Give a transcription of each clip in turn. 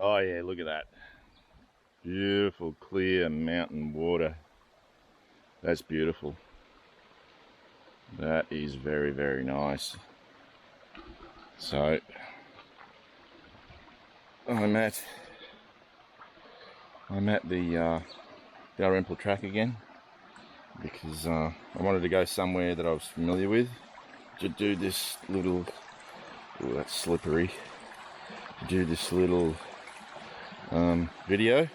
Oh yeah, look at that. Beautiful, clear mountain water. That's beautiful. That is very, very nice. So, I'm at the Dalrymple Track again because I wanted to go somewhere that I was familiar with to do this little, oh that's slippery, to do this little video.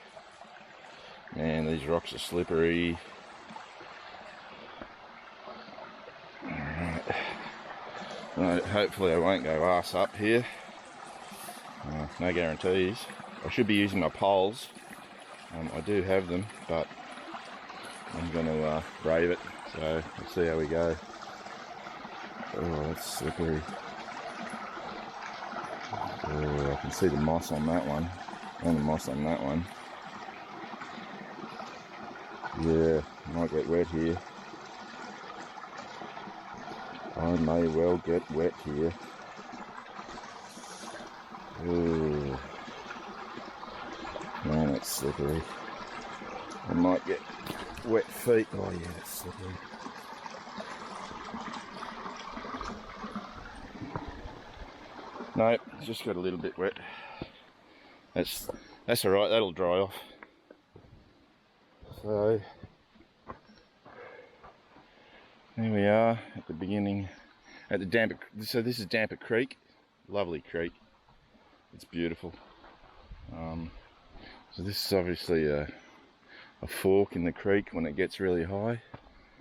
Man, these rocks are slippery. Right, hopefully I won't go ass up here. No guarantees. I should be using my poles. I do have them, but I'm going to brave it. So we'll see how we go. Oh, that's slippery. Oh, I can see the moss on that one. And the moss on that one. Yeah, might get wet here. I may well get wet here. Ooh. Man, that's slippery. I might get wet feet. Oh yeah, that's slippery. No, just got a little bit wet. That's alright, that'll dry off. So here we are at the beginning, at the Damper. So this is Damper Creek, lovely creek. It's beautiful. So this is obviously a fork in the creek when it gets really high.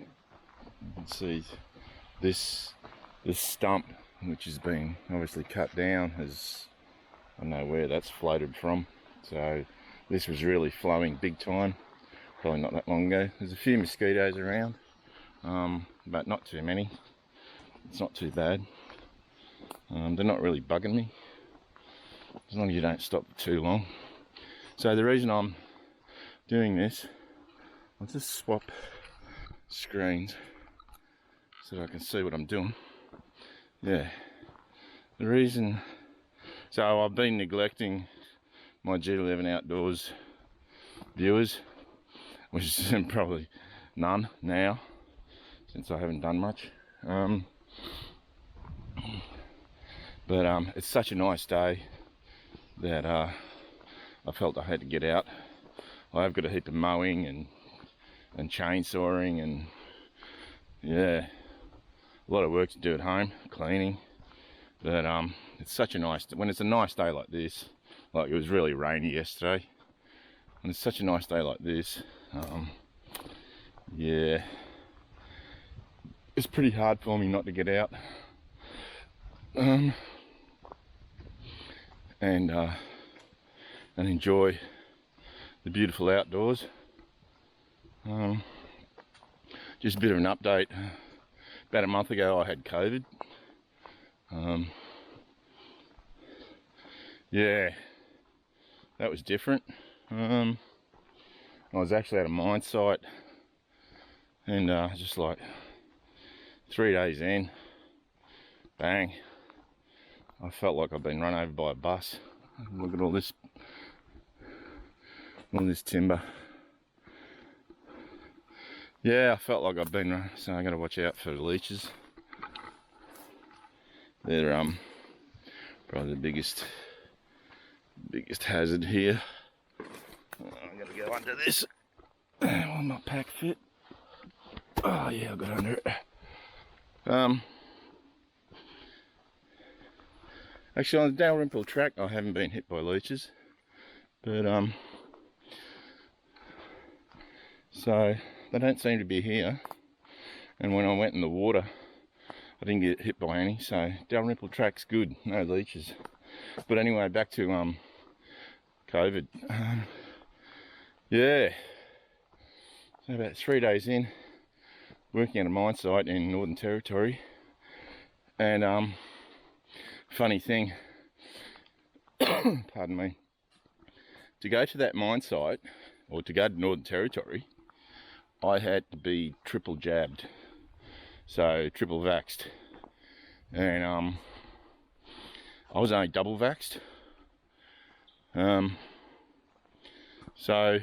You can see this stump, which has been obviously cut down, has, I don't know where that's floated from. So this was really flowing big time, probably not that long ago. There's a few mosquitoes around, but not too many. It's not too bad. They're not really bugging me, as long as you don't stop for too long. So the reason I'm doing this, I'll just swap screens so that I can see what I'm doing. Yeah, the reason, so I've been neglecting my G11 Outdoors viewers, which is probably none now, since I haven't done much. But it's such a nice day that I felt I had to get out. I've got a heap of mowing and chainsawing and yeah, a lot of work to do at home, cleaning. But it's such a nice, when it's a nice day like this, like it was really rainy yesterday, and it's such a nice day like this, yeah, it's pretty hard for me not to get out and enjoy the beautiful outdoors. Just a bit of an update. About a month ago I had COVID. Yeah, that was different. I was actually at a mine site, and just like 3 days in, bang, I felt like I'd been run over by a bus. Look at all this timber. Yeah, I felt like I've been run, so I got to watch out for the leeches. They're probably the biggest hazard here. I'm gonna go under this. Will my pack fit? Oh yeah, I got under it. Actually, on the Dalrymple Track, I haven't been hit by leeches, but so they don't seem to be here. And when I went in the water, I didn't get hit by any. So Dalrymple Track's good, no leeches. But anyway, back to COVID. Yeah, so about 3 days in, working at a mine site in Northern Territory, and funny thing, pardon me, to go to that mine site, or to go to Northern Territory, I had to be triple jabbed, so triple vaxxed, and I was only double vaxxed. So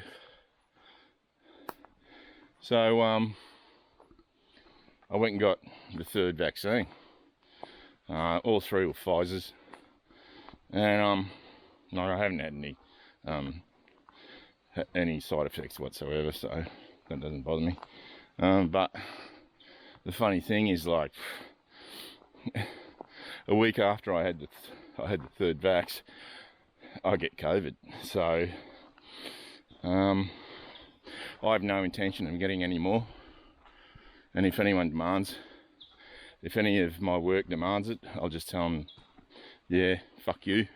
I went and got the third vaccine. All 3 were Pfizer's, and no, I haven't had any side effects whatsoever, so that doesn't bother me. But the funny thing is, like, a week after I had the third vax, I get COVID. So I have no intention of getting any more. And if any of my work demands it, I'll just tell them, yeah, fuck you.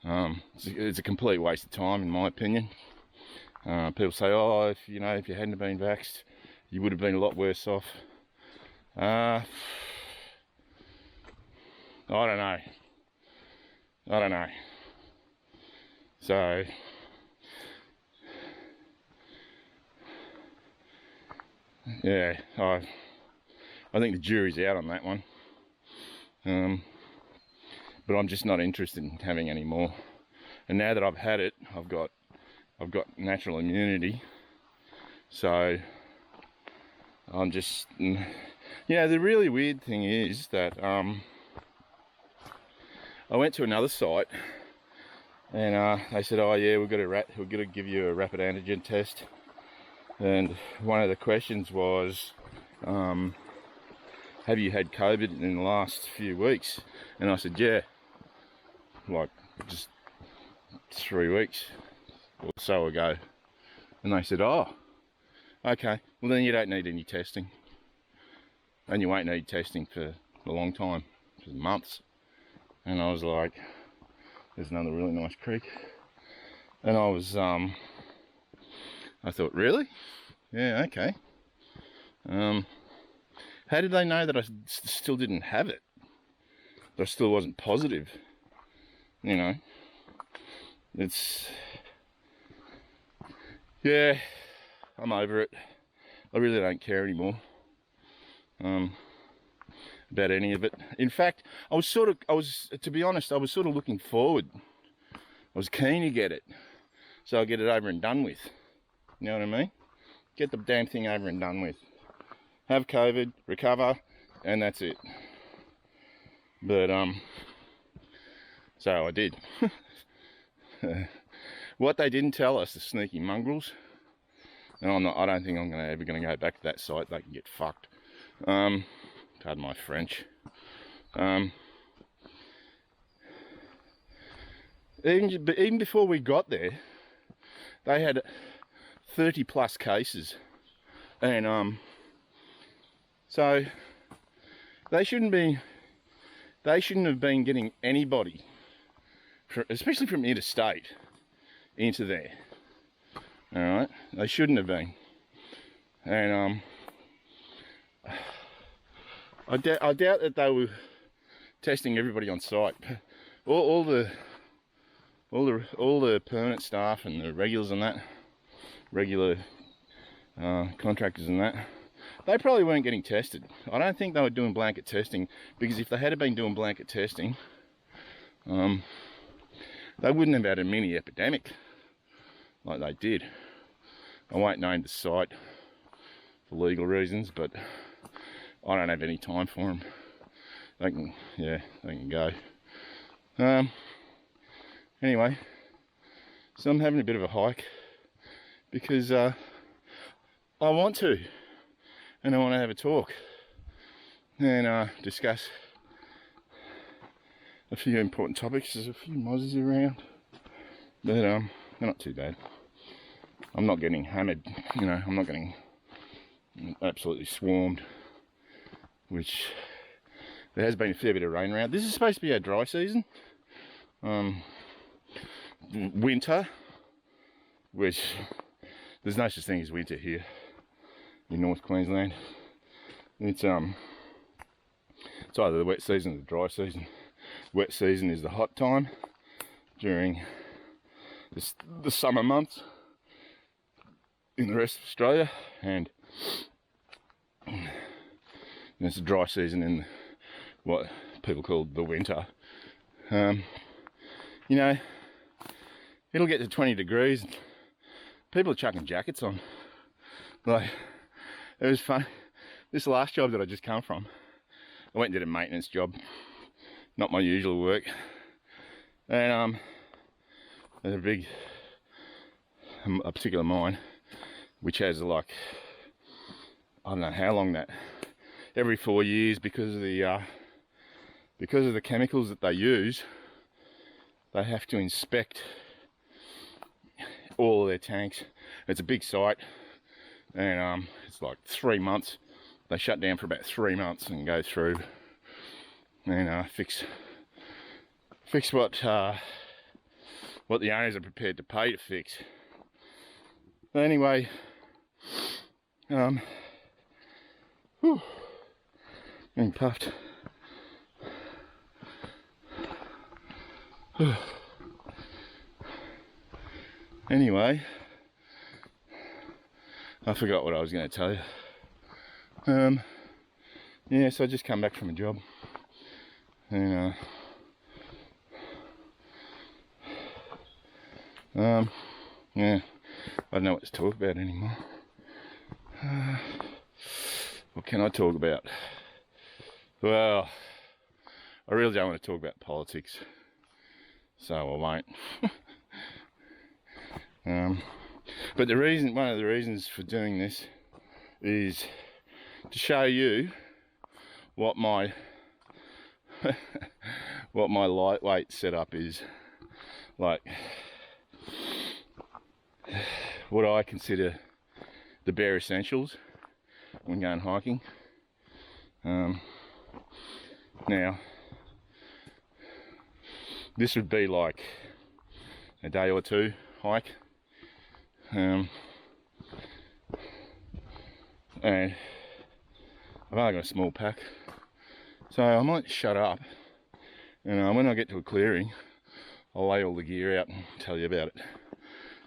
It's a complete waste of time, in my opinion. People say, oh, if you hadn't been vaxxed, you would have been a lot worse off. I don't know. So yeah, I think the jury's out on that one. But I'm just not interested in having any more. And now that I've had it, I've got natural immunity. So I'm just, the really weird thing is that I went to another site, and they said, oh yeah, we've got to give you a rapid antigen test. And one of the questions was, have you had COVID in the last few weeks? And I said, yeah, like just 3 weeks or so ago. And they said, oh, okay, well then you don't need any testing. And you won't need testing for a long time, for months. And I was like, there's another really nice creek. And I was, I thought, really? Yeah, okay. How did they know that I still didn't have it? That I still wasn't positive? You know, yeah, I'm over it. I really don't care anymore about any of it. In fact, to be honest, I was sort of looking forward. I was keen to get it, so I'll get it over and done with. You know what I mean? Get the damn thing over and done with. Have COVID, recover, and that's it. But so I did. What they didn't tell us, the sneaky mongrels, and I don't think I'm ever going to go back to that site. They can get fucked. Pardon my French. Even before we got there, they had 30 plus cases, and so they shouldn't have been getting anybody, especially from interstate, into there. All right, they shouldn't have been. And I doubt that they were testing everybody on site. All the permanent staff and the regulars and that, regular contractors and that, they probably weren't getting tested. I don't think they were doing blanket testing, because if they had been doing blanket testing, they wouldn't have had a mini epidemic like they did. I won't name the site for legal reasons, but I don't have any time for them. They can go. Anyway, so I'm having a bit of a hike because I want to, and I want to have a talk and discuss a few important topics. There's a few mozzies around, but they're not too bad. I'm not getting hammered, I'm not getting absolutely swarmed, which there has been a fair bit of rain around. This is supposed to be our dry season, winter, which there's no such thing as winter here in North Queensland. It's either the wet season or the dry season. Wet season is the hot time during the summer months in the rest of Australia, and it's a dry season in what people call the winter. it'll get to 20 degrees. People are chucking jackets on. Like, it was fun. This last job that I just come from, I went and did a maintenance job, not my usual work. And there's a particular mine which has, like, I don't know how long that, every 4 years, because of the chemicals that they use, they have to inspect all of their tanks. It's a big site, and it's like 3 months. They shut down for about 3 months and go through and fix what the owners are prepared to pay to fix. But anyway, getting puffed. Anyway, I forgot what I was going to tell you. Yeah, so I just come back from a job, and yeah, I don't know what to talk about anymore. What can I talk about? Well, I really don't want to talk about politics, so I won't. But one of the reasons for doing this is to show you what my what my lightweight setup is like, what I consider the bare essentials when going hiking. Now, this would be like a day or two hike, and I've only got a small pack, so I might shut up, and when I get to a clearing, I'll lay all the gear out and tell you about it.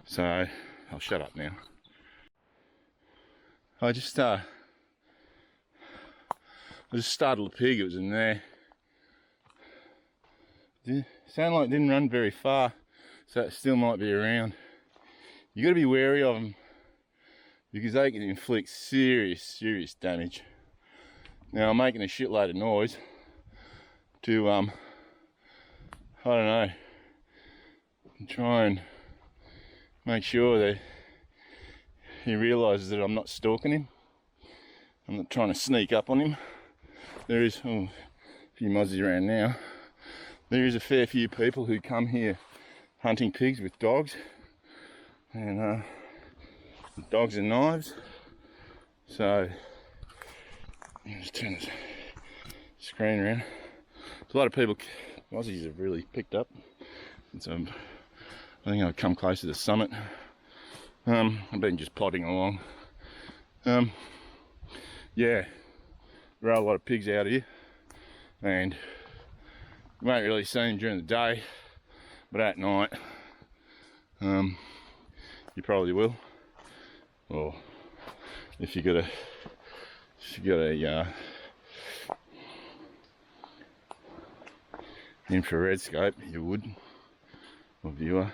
So I'll shut up now. I just startled a pig. It was in there. Sounded like it didn't run very far, so it still might be around. You got to be wary of them because they can inflict serious damage. Now I'm making a shitload of noise to I don't know, try and make sure that he realises that I'm not stalking him. I'm not trying to sneak up on him. There is a few mozzies around now. There is a fair few people who come here hunting pigs with dogs, and dogs and knives. So let's turn this screen around. There's a lot of people. Aussies have really picked up. I think I've come close to the summit. I've been just plodding along. Yeah, there are a lot of pigs out here, and you won't really see them during the day, but at night, you probably will. Or if you got a infrared scope, you would, or viewer.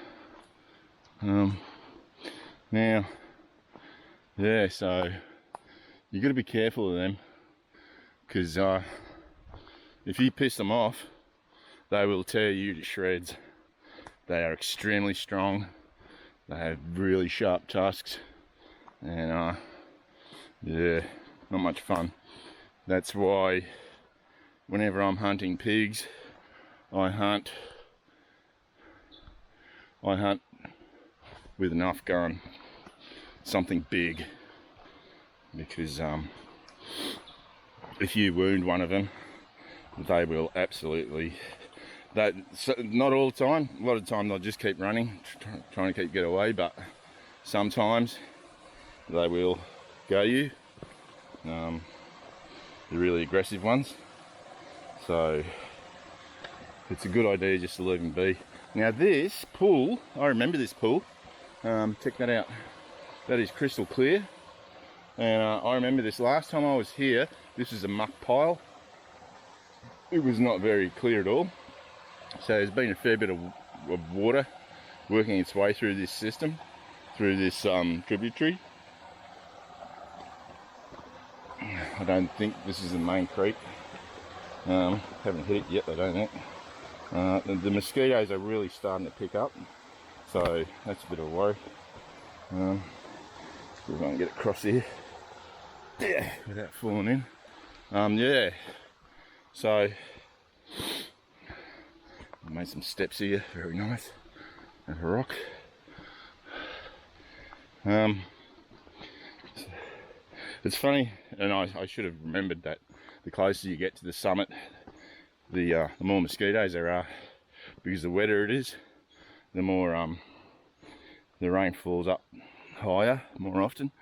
Now, yeah, so you got to be careful of them, because if you piss them off, they will tear you to shreds. They are extremely strong. They have really sharp tusks, and yeah, not much fun. That's why whenever I'm hunting pigs, I hunt with an off gun, something big, because if you wound one of them, they will absolutely, not all the time, a lot of the time they'll just keep running, trying to get away, but sometimes they will go you, the really aggressive ones. So it's a good idea just to leave them be. Now this pool, I remember this pool, check that out, that is crystal clear, and I remember this last time I was here. This is a muck pile. It was not very clear at all, so there's been a fair bit of water working its way through this system, through this tributary. I don't think this is the main creek. Haven't hit it yet, I don't think. The mosquitoes are really starting to pick up, so that's a bit of a worry. See if I can get across here, yeah, without falling in. Yeah, so I made some steps here, very nice. Have a rock. It's funny, and I should have remembered that the closer you get to the summit, the more mosquitoes there are, because the wetter it is, the more the rain falls up higher more often.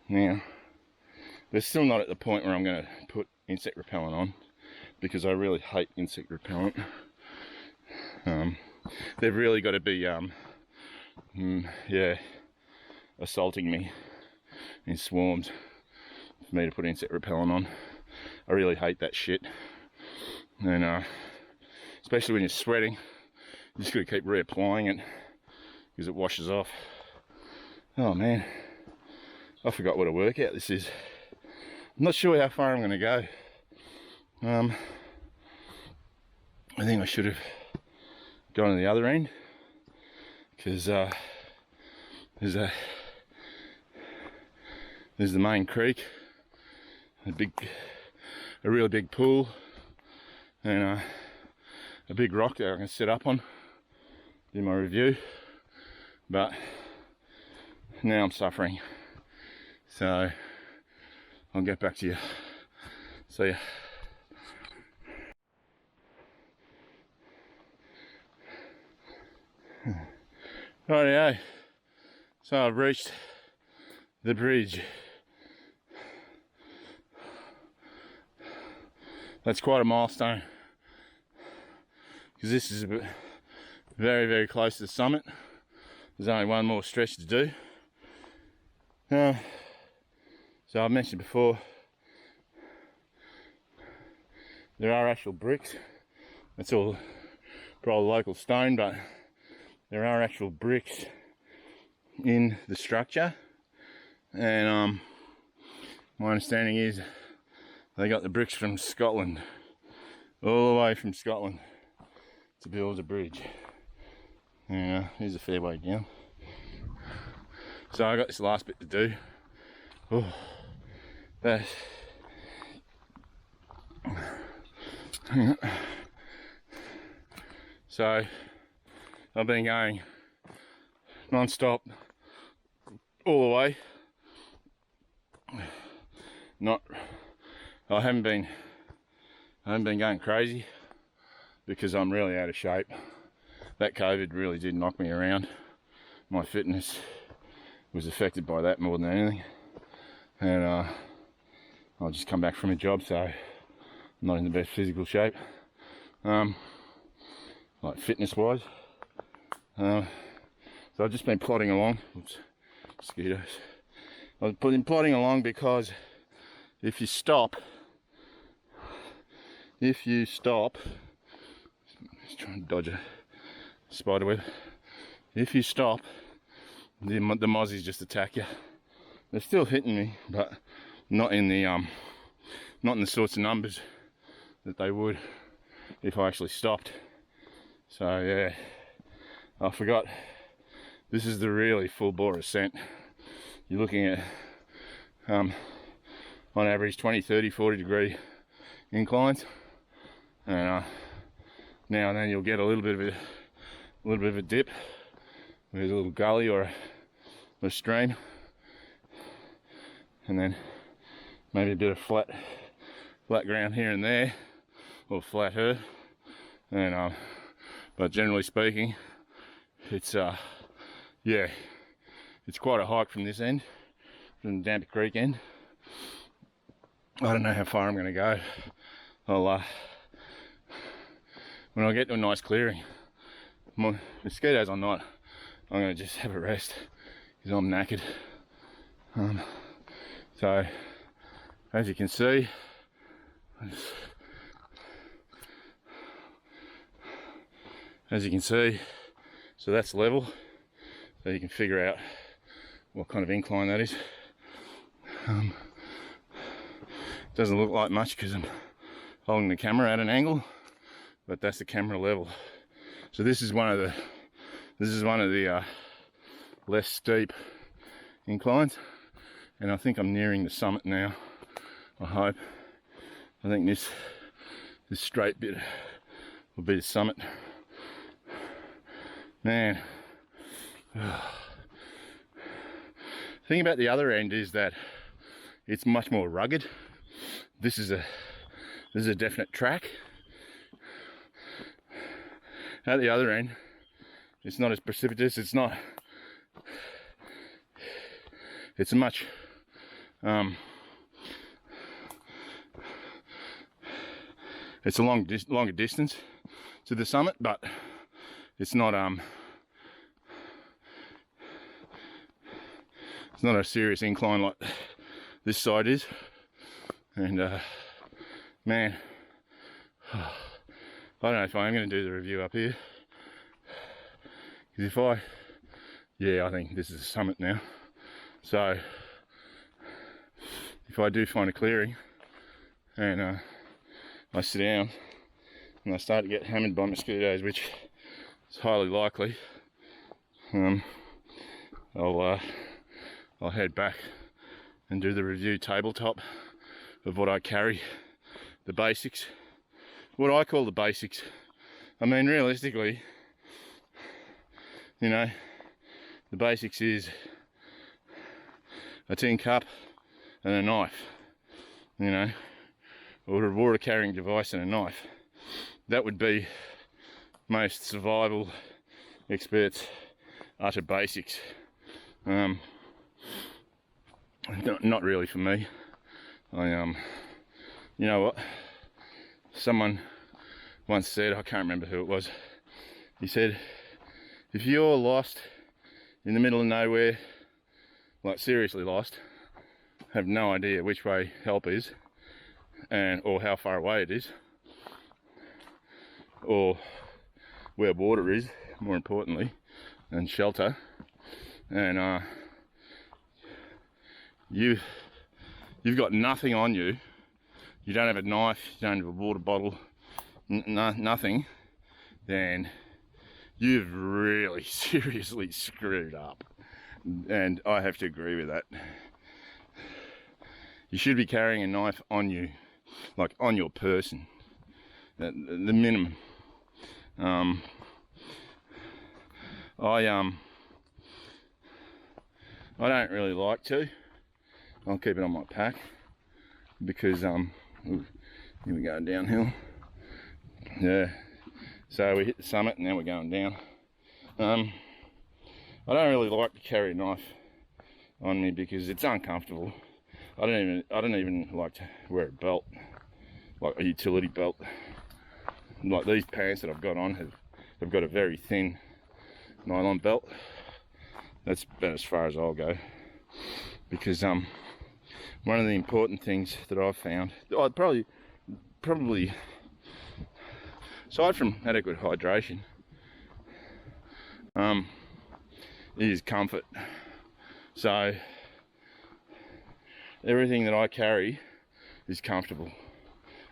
Now, they're still not at the point where I'm going to put insect repellent on, because I really hate insect repellent. They've really got to be, yeah, assaulting me in swarms for me to put insect repellent on. I really hate that shit. And especially when you're sweating, you just got to keep reapplying it because it washes off. Oh man, I forgot what a workout this is. I'm not sure how far I'm going to go. I think I should have gone to the other end, because there's the main creek, a really big pool, and a big rock that I can sit up on, do my review. But now I'm suffering, so I'll get back to you. See ya. Rightio, so I've reached the bridge. That's quite a milestone, because this is very, very close to the summit. There's only one more stretch to do. So I mentioned before, there are actual bricks. It's all probably local stone, but there are actual bricks in the structure. And my understanding is they got the bricks from Scotland, all the way from Scotland, to build a bridge. And here's a fair way down. So I got this last bit to do. Oh, that. So I've been going non-stop all the way. I haven't been going crazy, because I'm really out of shape. That COVID really did knock me around. My fitness was affected by that more than anything. And I'll just come back from a job, so I'm not in the best physical shape, like fitness wise. So I've just been plodding along. Oops, mosquitoes. I've been plodding along because if you stop, just trying to dodge a spider web. If you stop, the mozzies just attack you. They're still hitting me, but not in the sorts of numbers that they would if I actually stopped. So yeah, I forgot. This is the really full bore ascent. You're looking at on average 20, 30, 40 degree inclines, and now and then you'll get a little bit of a dip with a little gully or a stream, and then maybe a bit of flat ground here and there, or flat earth. And but generally speaking, it's yeah, it's quite a hike from this end, from the Dalrymple Creek end. I don't know how far I'm going to go. I'll when I get to a nice clearing, mosquitoes or not, I'm going to just have a rest because I'm knackered. So as you can see, as you can see, so that's level, so you can figure out what kind of incline that is. Doesn't look like much because I'm holding the camera at an angle, but that's the camera level. So this is one of the less steep inclines, and I think I'm nearing the summit now. I hope. I think this straight bit will be the summit. Man, the thing about the other end is that it's much more rugged. This is a definite track. At the other end, it's not as precipitous. It's not. It's a much it's a longer distance to the summit, but it's not it's not a serious incline like this side is. And man, I don't know if I'm going to do the review up here, because I think this is the summit now. So if I do find a clearing and I sit down and I start to get hammered by mosquitoes, which is highly likely, I'll head back and do the review tabletop of what I carry, the basics, what I call the basics. I mean, realistically, you know, the basics is a tin cup and a knife, you know, or a water carrying device and a knife. That would be most survival experts' utter basics. Not really for me. You know what? Someone once said, I can't remember who it was. He said, if you're lost in the middle of nowhere, like seriously lost, have no idea which way help is, or how far away it is, or where water is, more importantly, and shelter, and you've got nothing on you, you don't have a knife, you don't have a water bottle, nothing, then you've really seriously screwed up. And I have to agree with that. You should be carrying a knife on you, like on your person, the minimum. I don't really like to. I'll keep it on my pack because ooh, here we go downhill. Yeah, so we hit the summit and now we're going down. I don't really like to carry a knife on me because it's uncomfortable. I don't even like to wear a belt, like a utility belt. Like these pants that I've got on have got a very thin nylon belt. That's about as far as I'll go, because one of the important things that I've found, I'd probably aside from adequate hydration, is comfort. So everything that I carry is comfortable.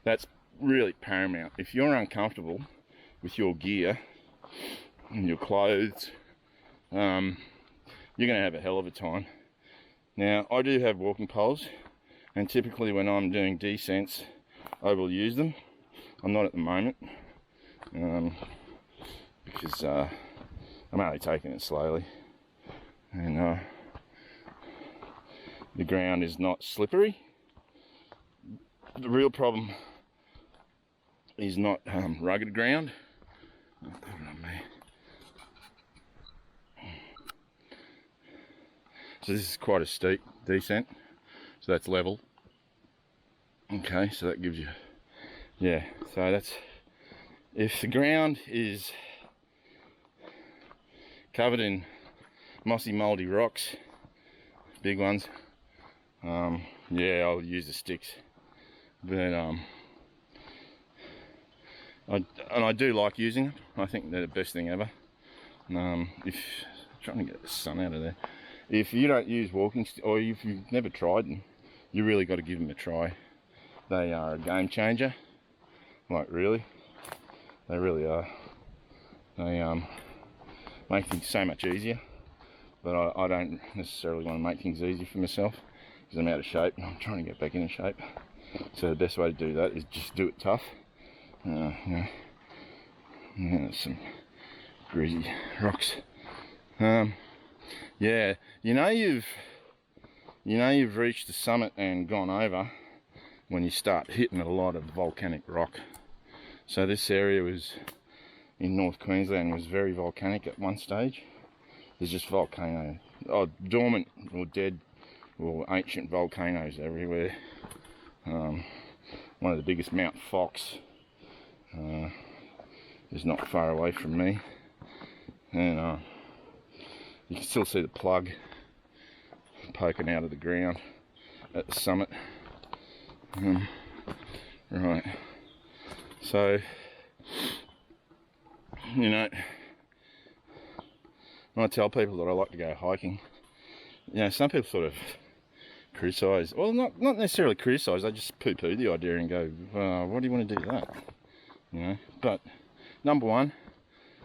That's really paramount. If you're uncomfortable with your gear and your clothes, you're going to have a hell of a time. Now, I do have walking poles, and typically when I'm doing descents, I will use them. I'm not at the moment, because I'm only taking it slowly, and the ground is not slippery. The real problem is not rugged ground. I'll put it on me. So this is quite a steep descent, so that's level. Okay, so that gives you, yeah, so that's, if the ground is covered in mossy mouldy rocks, big ones, yeah, I'll use the sticks. But And I do like using it. I think they're the best thing ever. If trying to get the sun out of there, if you don't use walking or if you've never tried them, you really got to give them a try. They are a game changer. Like really, they really are. They make things so much easier. But I don't necessarily want to make things easy for myself because I'm out of shape and I'm trying to get back into shape. So the best way to do that is just do it tough. You know, some greasy rocks. Yeah, you know you've reached the summit and gone over when you start hitting a lot of volcanic rock. So this area was in North Queensland was very volcanic at one stage. There's just volcano, dormant or dead or ancient volcanoes everywhere. One of the biggest, Mount Fox, is not far away from me, and you can still see the plug poking out of the ground at the summit. Right, so you know, when I tell people that I like to go hiking, you know, some people sort of criticise, well, not necessarily criticise, they just poo-poo the idea and go, why do you want to do that? You know, but number one,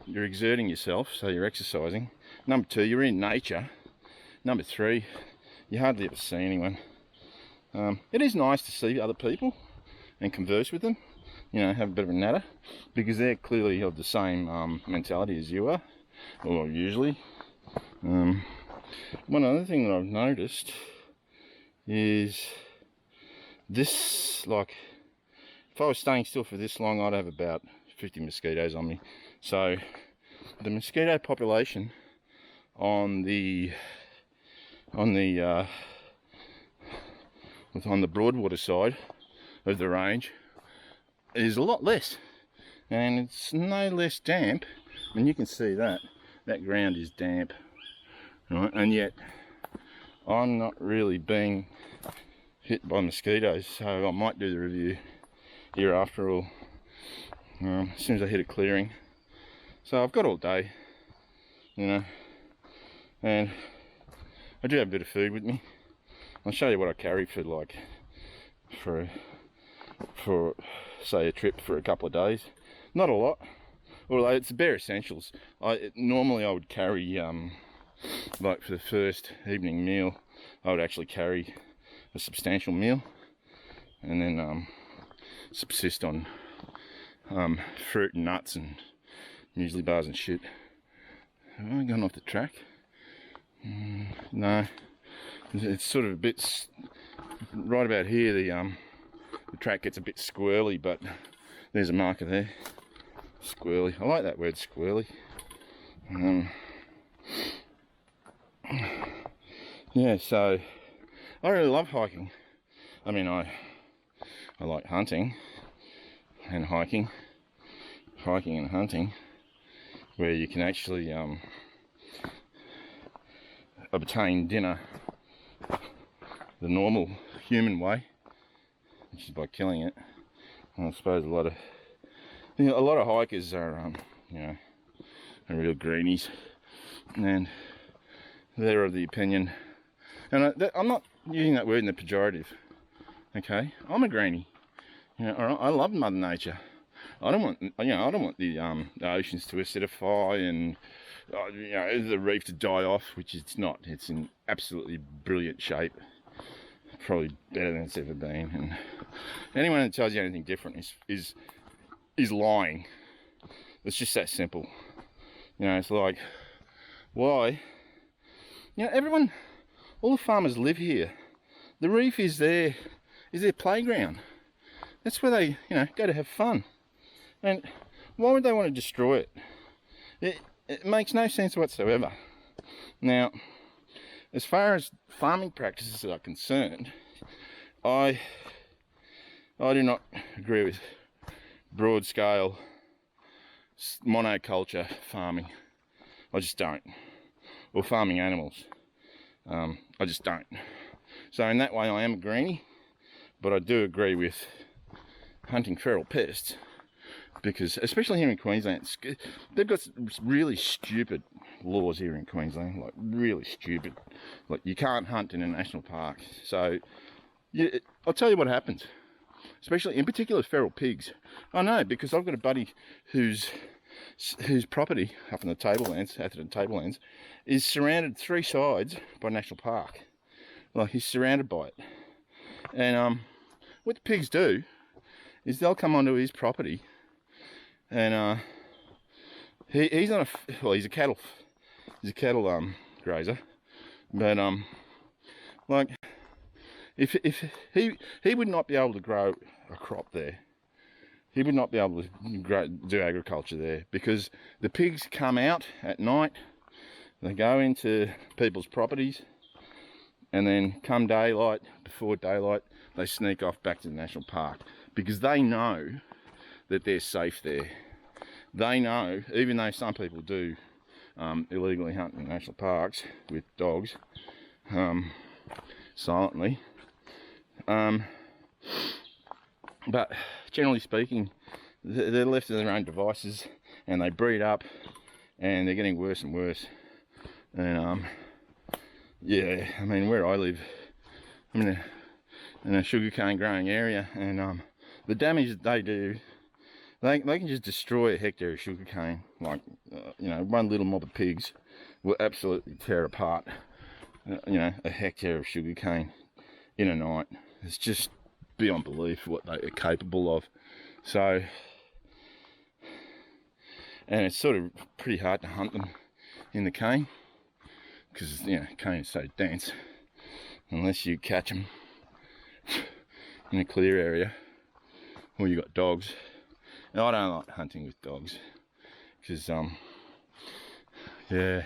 you're exerting yourself, so you're exercising. Number two, you're in nature. Number three, you hardly ever see anyone. It is nice to see other people and converse with them, you know, have a bit of a natter, because they're clearly of the same mentality as you are, or usually. One other thing that I've noticed is this, like, if I was staying still for this long, I'd have about 50 mosquitoes on me. So the mosquito population on the Broadwater side of the range is a lot less, and it's no less damp. And you can see that ground is damp, right? And yet I'm not really being hit by mosquitoes, so I might do the review here after all, as soon as I hit a clearing. So I've got all day, you know, and I do have a bit of food with me. I'll show you what I carry for, like, for say a trip for a couple of days. Not a lot, although it's the bare essentials. Normally I would carry, like for the first evening meal, I would actually carry a substantial meal, and then subsist on fruit and nuts and muesli bars and shit. Have I gone off the track? No, it's sort of a bit right about here. The track gets a bit squirrely, but there's a marker there. Squirrely. I like that word, squirrely. Yeah, so I really love hiking. I mean, I like hunting and hiking and hunting, where you can actually obtain dinner the normal human way, which is by killing it. And I suppose a lot of hikers are you know, are real greenies, and they're of the opinion, and I'm not using that word in the pejorative, okay? I'm a greenie, you know. I love Mother Nature. I don't want the oceans to acidify and you know, the reef to die off, which it's not. It's in absolutely brilliant shape, probably better than it's ever been. And anyone that tells you anything different is lying. It's just that simple. You know, it's like, why? You know, all the farmers live here. The reef is their playground. That's where they, you know, go to have fun. And why would they want to destroy it? It makes no sense whatsoever. Now, as far as farming practices are concerned, I do not agree with broad scale monoculture farming. I just don't. Or farming animals. I just don't. So in that way I am a greenie, but I do agree with hunting feral pests because especially here in Queensland, they've got really stupid laws here in Queensland, like really stupid. Like you can't hunt in a national park. So I'll tell you what happens, especially in particular feral pigs. I know, because I've got a buddy whose property up in the Tablelands, Atherton Tablelands, is surrounded 3 sides by national park. Like he's surrounded by it. And what the pigs do is they'll come onto his property, and he's not he's a cattle grazer, but like if he would not be able to grow a crop there. He would not be able to do agriculture there, because the pigs come out at night, they go into people's properties, and then come daylight, before daylight, they sneak off back to the national park, because they know that they're safe there. They know, even though some people do illegally hunt in national parks with dogs, silently, but generally speaking, they're left to their own devices, and they breed up, and they're getting worse and worse. And yeah, I mean, where I live, I'm in a sugarcane growing area, and the damage that they do, they can just destroy a hectare of sugarcane. Like you know, one little mob of pigs will absolutely tear apart you know, a hectare of sugarcane in a night. It's just beyond belief what they are capable of. So, and it's sort of pretty hard to hunt them in the cane, because, you know, cane is so dense, unless you catch them in a clear area, or you got dogs. And I don't like hunting with dogs, because yeah,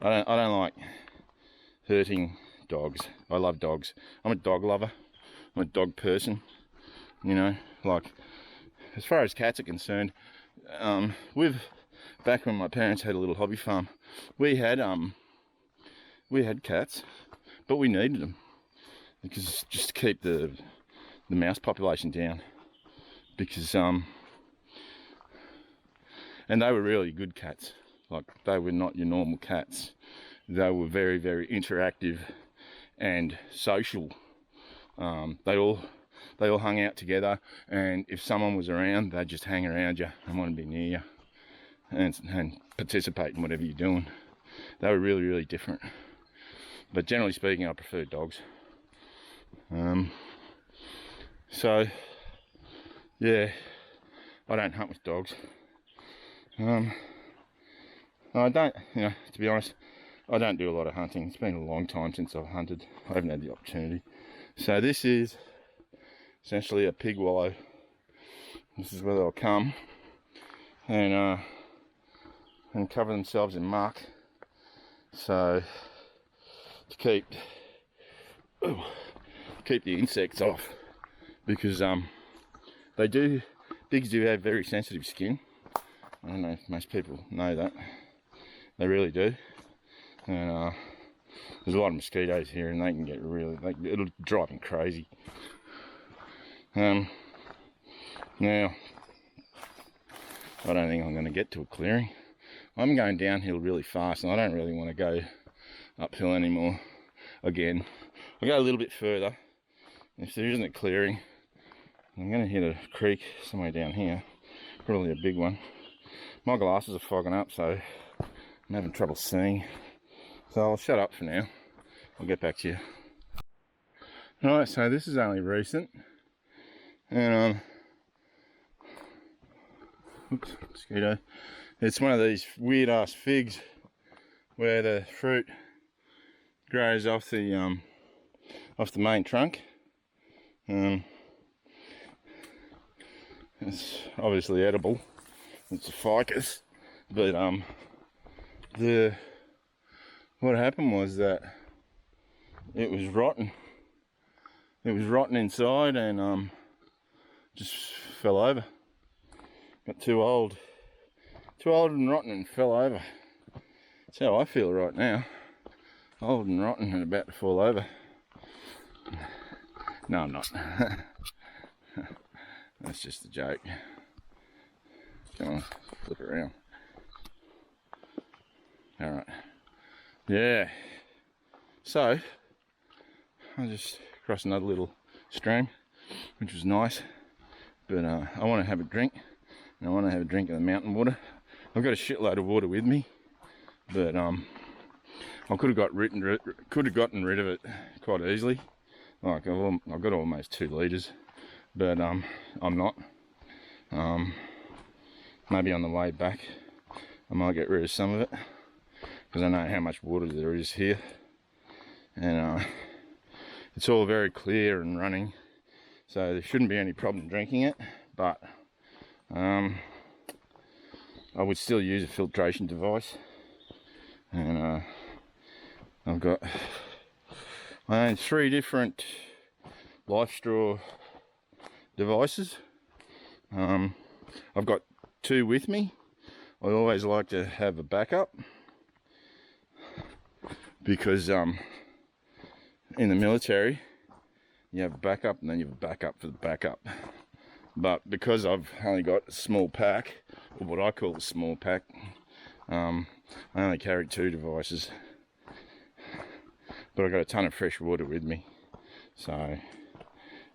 I don't like hurting dogs. I love dogs. I'm a dog lover. I'm a dog person. You know, like, as far as cats are concerned, back when my parents had a little hobby farm, we had cats, but we needed them because just to keep the mouse population down, because and they were really good cats. Like, they were not your normal cats. They were very, very interactive and social. They all hung out together, and if someone was around, they'd just hang around you and want to be near you and participate in whatever you're doing. They were really, really different. But generally speaking, I prefer dogs. So yeah, I don't hunt with dogs. I don't, you know, to be honest, I don't do a lot of hunting. It's been a long time since I've hunted. I haven't had the opportunity. So this is essentially a pig wallow. This is where they'll come and cover themselves in muck. So to keep the insects off, because pigs do have very sensitive skin. I don't know if most people know that. They really do. And there's a lot of mosquitoes here, and they can get really, it'll drive them crazy. Now, I don't think I'm going to get to a clearing. I'm going downhill really fast, and I don't really want to go uphill anymore again. I'll go a little bit further. If there isn't a clearing, I'm going to hit a creek somewhere down here, probably a big one. My glasses are fogging up, so I'm having trouble seeing. So I'll shut up for now. I'll get back to you. Alright, so this is only recent. And oops, mosquito. It's one of these weird ass figs where the fruit grows off the main trunk. It's obviously edible. It's a ficus, but what happened was that it was rotten. It was rotten inside, and just fell over. Got too old and rotten, and fell over. That's how I feel right now. Old and rotten and about to fall over. No, I'm not. That's just a joke. Gonna flip around. All right. Yeah. So I just crossed another little stream, which was nice. But I want to have a drink, and I want to have a drink of the mountain water. I've got a shitload of water with me, but I could have gotten rid of it quite easily. Like I've got almost 2 litres, but I'm not. Maybe on the way back I might get rid of some of it, because I know how much water there is here, and it's all very clear and running, so there shouldn't be any problem drinking it. But I would still use a filtration device, and I've got I own 3 different life straw devices. I've got 2 with me. I always like to have a backup, because in the military you have a backup and then you have a backup for the backup. But because I've only got a small pack, or what I call a small pack, I only carry 2 devices. But I've got a ton of fresh water with me, so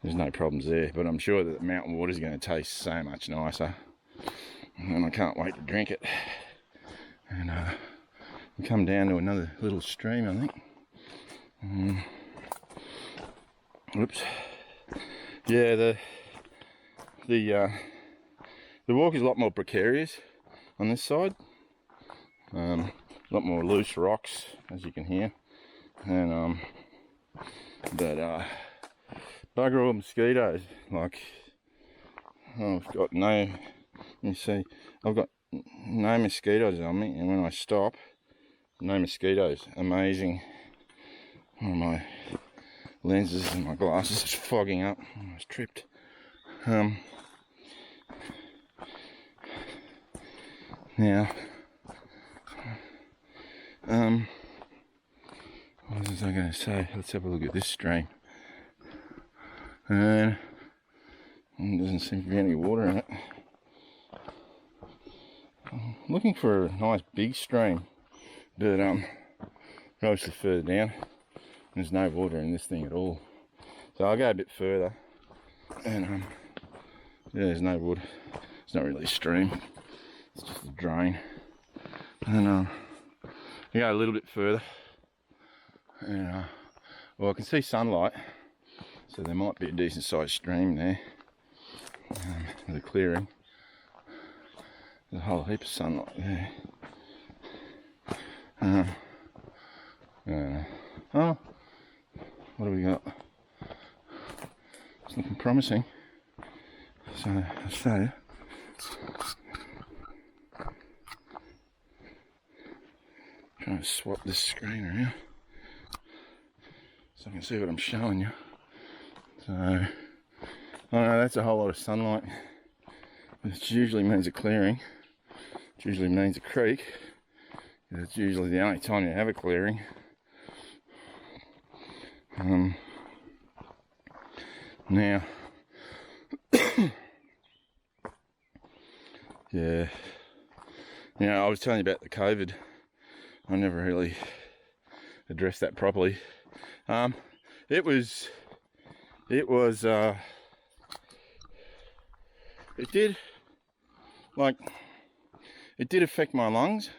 there's no problems there. But I'm sure that the mountain water is going to taste so much nicer, and I can't wait to drink it. And we come down to another little stream, I think. Whoops. Yeah, the walk is a lot more precarious on this side. A lot more loose rocks, as you can hear. And but bugger all mosquitoes. Like, I've got no, you see, I've got no mosquitoes on me, and when I stop, no mosquitoes. Amazing. My lenses and my glasses are fogging up. I was tripped. Now, what was I going to say? Let's have a look at this stream. And there doesn't seem to be any water in it. I'm looking for a nice big stream, but obviously further down, there's no water in this thing at all. So I'll go a bit further, and yeah, there's no water. It's not really a stream, it's just a drain. And I go a little bit further, and well, I can see sunlight, so there might be a decent sized stream there. The clearing, there's a whole heap of sunlight there. Oh, what have we got? It's looking promising. So I say, trying to swap this screen around so I can see what I'm showing you. So, I know that's a whole lot of sunlight, which usually means a clearing, which usually means a creek. It's usually the only time you have a clearing. Now, yeah, I was telling you about the COVID. I never really addressed that properly. It did affect my lungs.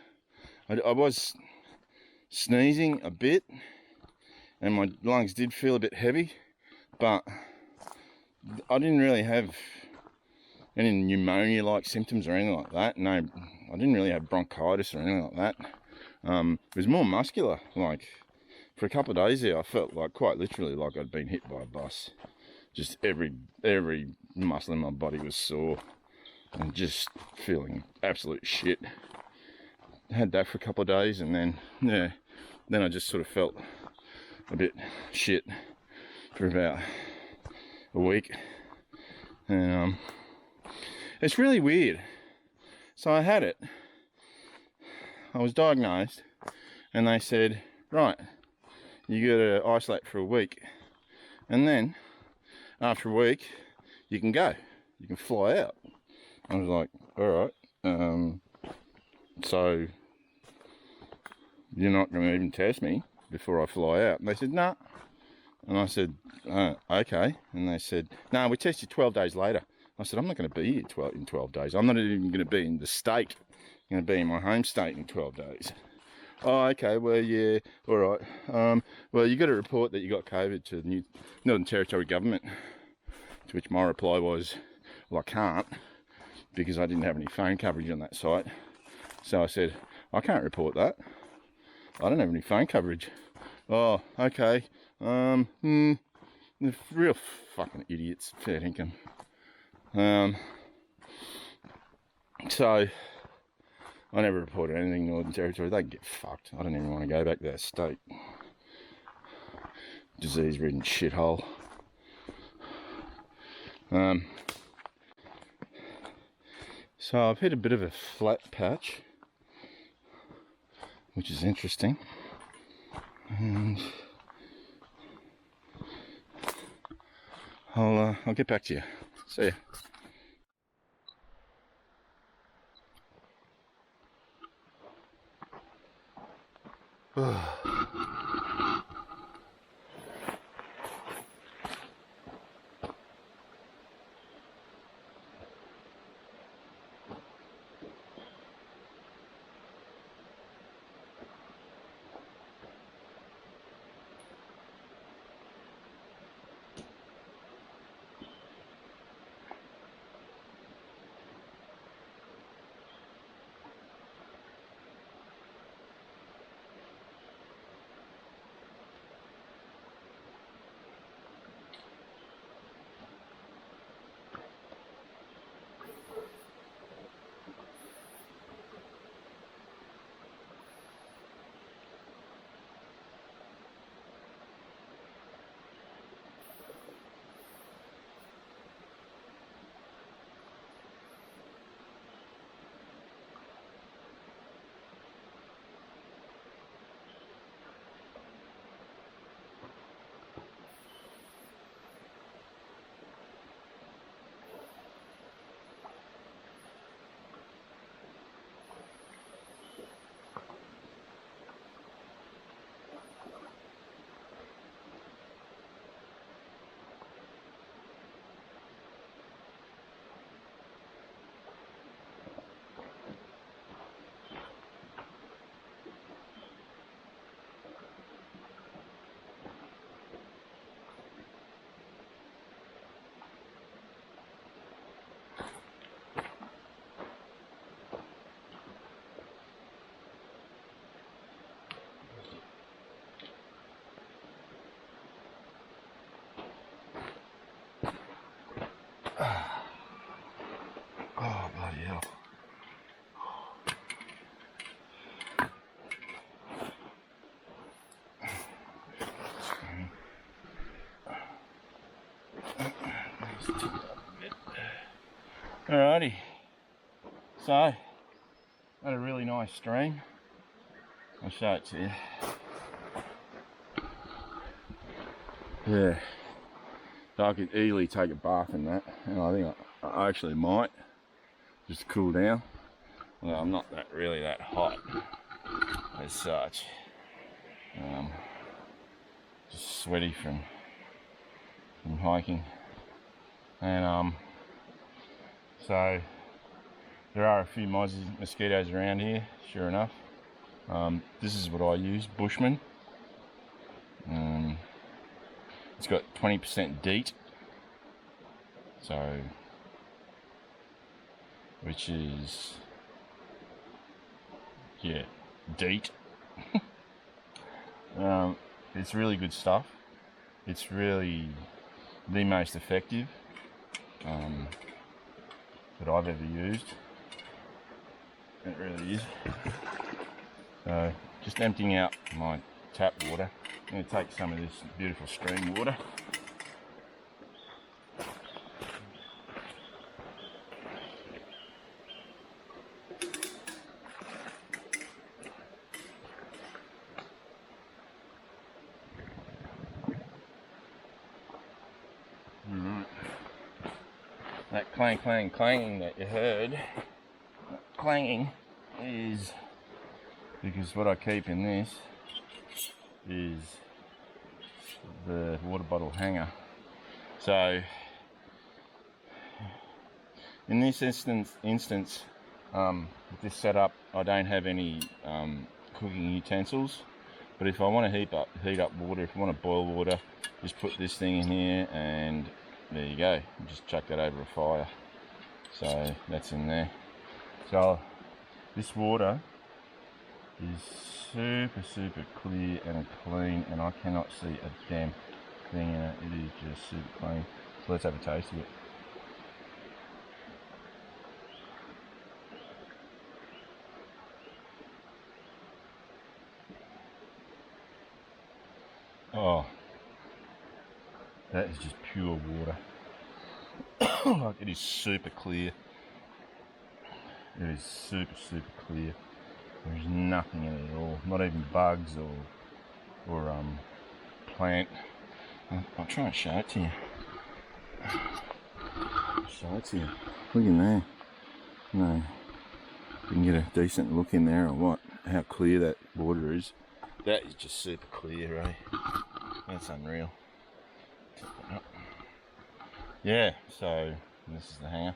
I was sneezing a bit, and my lungs did feel a bit heavy, but I didn't really have any pneumonia-like symptoms or anything like that. No, I didn't really have bronchitis or anything like that. It was more muscular. Like, for a couple of days there, I felt like, quite literally, like I'd been hit by a bus. Just every muscle in my body was sore, and just feeling absolute shit. I had that for a couple of days, and then I just sort of felt a bit shit for about a week. And it's really weird. So I had it. I was diagnosed, and they said, right, you got to isolate for a week, and then after a week you can go, you can fly out. I was like, all right, So you're not going to even test me before I fly out? And they said, no. And I said, okay. And they said, no, we test you 12 days later. I said, I'm not going to be here in 12 days. I'm not even going to be in the state. I'm going to be in my home state in 12 days. Oh, okay, well, yeah, all right. Well, you got to report that you got COVID to the Northern Territory government. To which my reply was, well, I can't, because I didn't have any phone coverage on that site. So I said, I can't report that. I don't have any phone coverage. Oh, okay. They're real fucking idiots, fair income. So I never reported anything Northern Territory. They can get fucked. I don't even want to go back to that state. Disease-ridden shithole. So I've hit a bit of a flat patch, which is interesting. And I'll get back to you. See ya. Oh, bloody hell. Alrighty. So, I had a really nice stream. I'll show it to you. Yeah. So I could easily take a bath in that, and I think I actually might, just to cool down. Well, I'm not really that hot as such. Just sweaty from hiking, and so there are a few mosquitoes around here, sure enough. This is what I use, Bushman. It's got 20% DEET, so which is, yeah, DEET. It's really good stuff. It's really the most effective that I've ever used. It really is. So just emptying out my tap water. I'm going to take some of this beautiful stream water. Alright. That clang, clang, clanging that you heard clanging is because what I keep in this is the water bottle hanger. So in this instance, with this setup, I don't have any cooking utensils. But if I want to heat up water, if I want to boil water, just put this thing in here, and there you go. Just chuck that over a fire. So that's in there. So this water is super clear and clean, and I cannot see a damn thing in it. It is just super clean. So let's have a taste of it. Oh, that is just pure water. Like, it is super clear. It is super clear. There's nothing in it at all. Not even bugs or plant. I'll try and show it to you. Look in there. No, you can get a decent look in there or what? How clear that water is. That is just super clear, eh? That's unreal. Yeah, so this is the hanger.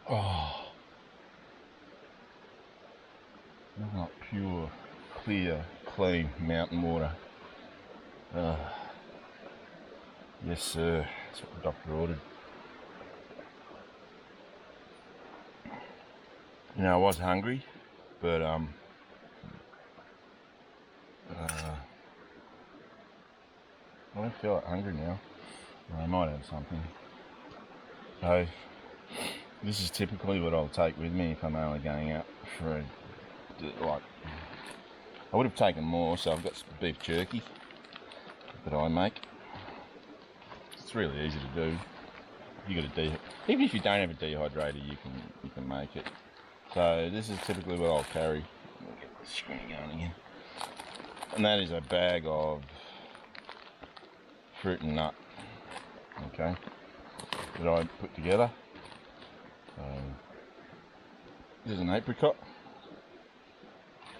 Oh, nothing like pure, clear, clean mountain water. Yes, sir. That's what the doctor ordered. You know, I was hungry, but I don't feel like hungry now. I might have something. So this is typically what I'll take with me if I'm only going out for like. I would have taken more, so I've got some beef jerky that I make. It's really easy to do. You got a even if you don't have a dehydrator, you can make it. So this is typically what I'll carry. We'll get the screen going again. And that is a bag of fruit and nut. Okay, that I put together. So there's an apricot.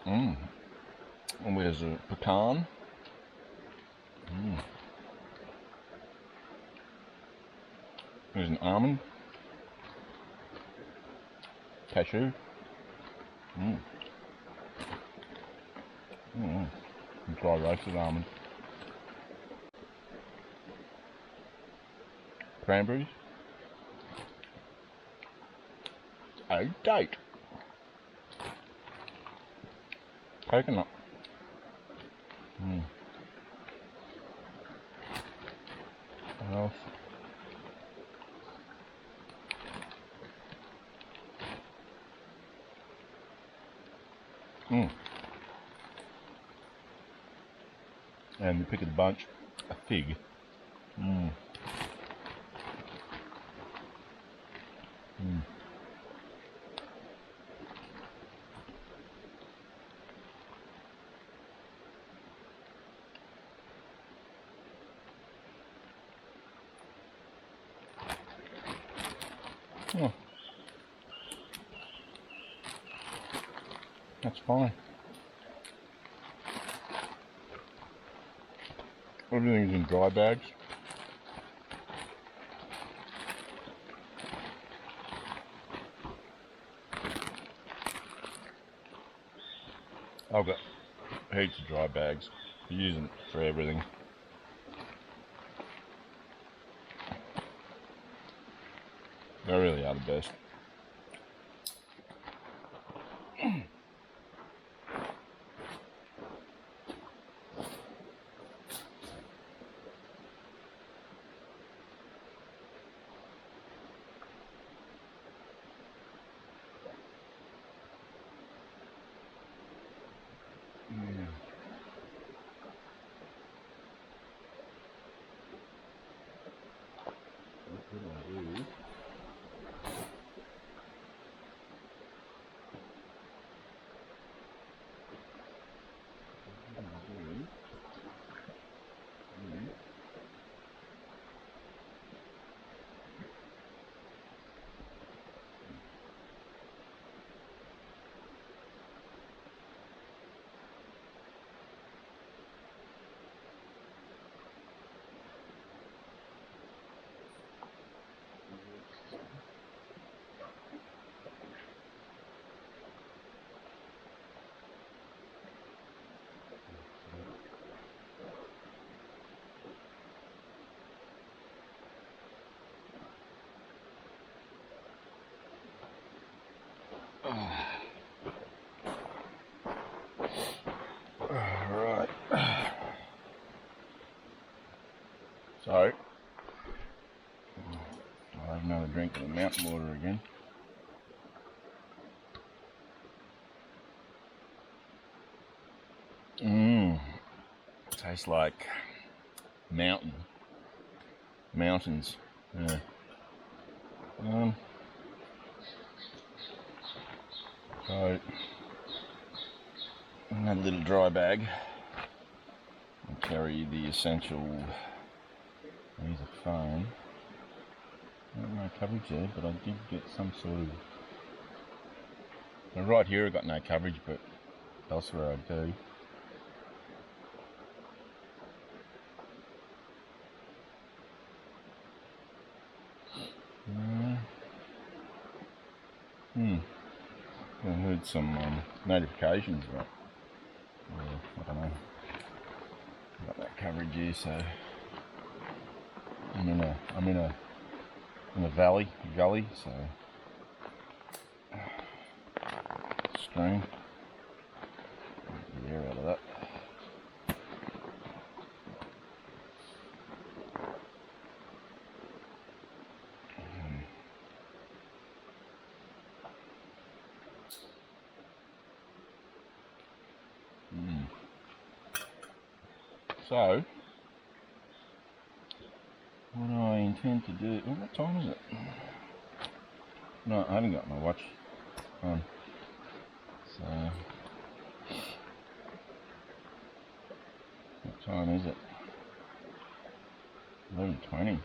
And there's a pecan. There's an almond. Cashew. Dry roasted almond. Cranberries. A date. Coconut. What else? And the pick of the bunch, a fig. Oh, that's fine. Everything's in dry bags. I've got heaps of dry bags. I use them for everything. They really are the best. What I do So, I'll have another drink of the mountain water again. Tastes like mountains. Yeah. So, in that little dry bag, I carry the essential. There's a phone. No coverage there, but I did get some sort of. Now right here I got no coverage, but elsewhere I do. I heard some notifications, but I don't know. Got that coverage here, so I'm in a gully, so screen. Get the air out of that. So, what I intend to do. Oh, what time is it? No, I haven't got my watch on. So, what time is it? 11:20.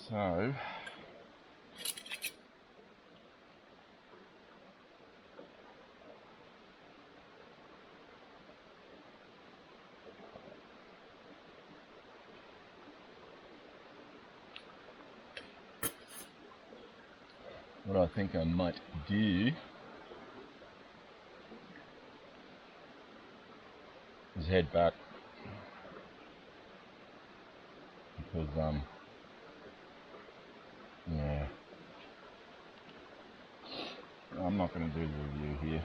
So, what I think I might do is head back, because yeah, I'm not going to do the review here.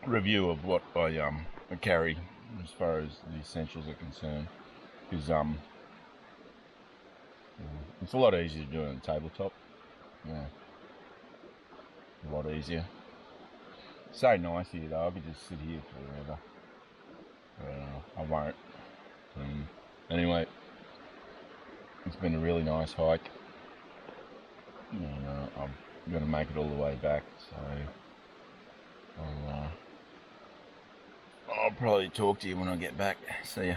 Review of what I carry as far as the essentials are concerned, because it's a lot easier to do it on the tabletop. Yeah, a lot easier. So nice here though. I could just sit here forever. I won't. Anyway, it's been a really nice hike, and I'm going to make it all the way back. So I'll probably talk to you when I get back. See ya.